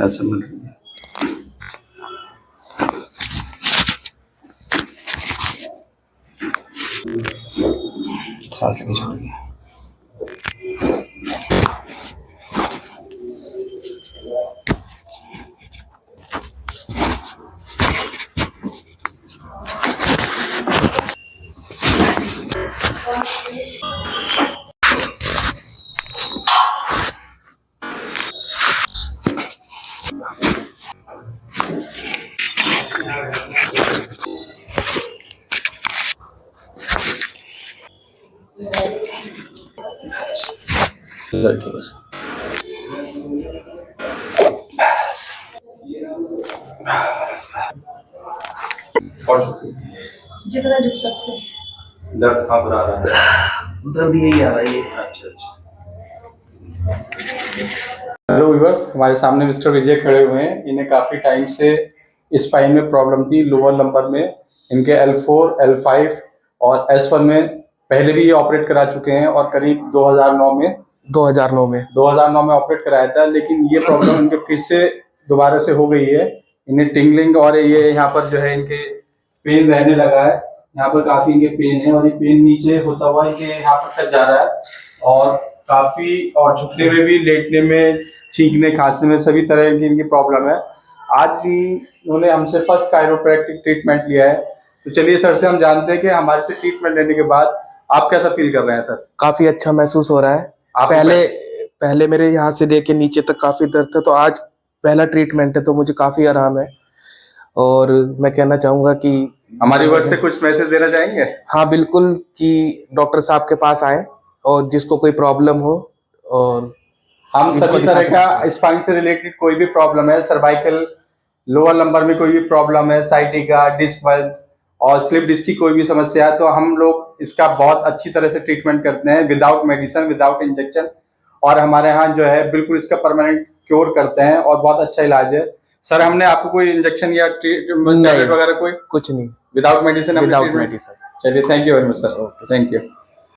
ऐसा मत सांस लेके छोड़िए। लड़के बस और जितना झुक सकते हैं। दर्द कहाँ पर आ रहा है? दर्द यही आ रहा है। अच्छा अच्छा। हेलो व्यूअर्स, हमारे सामने मिस्टर विजय खड़े हुए हैं। इन्हें काफ़ी टाइम से स्पाइन में प्रॉब्लम थी, लोअर लंबर में। इनके L4, L5 और S1 में पहले भी ये ऑपरेट करा चुके हैं और करीब 2009 में ऑपरेट कराया था, लेकिन ये प्रॉब्लम इनके फिर से दोबारा से हो गई है। इन्हें टिंगलिंग और ये यहाँ पर जो है इनके पेन रहने लगा है। यहाँ पर काफ़ी इनके पेन है और ये पेन नीचे होता हुआ इनके यहाँ पर तक जा रहा है और काफ़ी, और झुकने में भी, लेटने में, छींकने खांसने में, सभी तरह की इनकी प्रॉब्लम है। आज इन्होंने हमसे फर्स्ट कायरोप्रैक्टिक ट्रीटमेंट लिया है। तो चलिए सर से हम जानते हैं कि हमारे से ट्रीटमेंट लेने के बाद आप कैसा फील कर रहे हैं सर? काफी अच्छा महसूस हो रहा है। आप पहले मेरे यहाँ से लेके नीचे तक काफी दर्द था, तो आज पहला ट्रीटमेंट है तो मुझे काफी आराम है। और मैं कहना चाहूंगा कि हमारी वर्ष से कुछ मैसेज देना चाहेंगे? हाँ बिल्कुल, कि डॉक्टर साहब के पास आए और जिसको कोई प्रॉब्लम हो, और हम सभी तरह का स्पाइन से रिलेटेड कोई भी प्रॉब्लम है, सर्वाइकल, लोअर लंबर में कोई भी प्रॉब्लम है, साइटिका, डिस्क बल्ज और स्लिप डिस्क की कोई भी समस्या है, तो हम लोग इसका बहुत अच्छी तरह से ट्रीटमेंट करते हैं, विदाउट मेडिसिन, विदाउट इंजेक्शन। और हमारे यहाँ जो है बिल्कुल इसका परमानेंट क्योर करते हैं और बहुत अच्छा इलाज है। सर, हमने आपको कोई इंजेक्शन या टैबलेट वगैरह कोई कुछ नहीं, विदाउट मेडिसिन? Without medicine. चलिए, thank you very much sir. Thank you.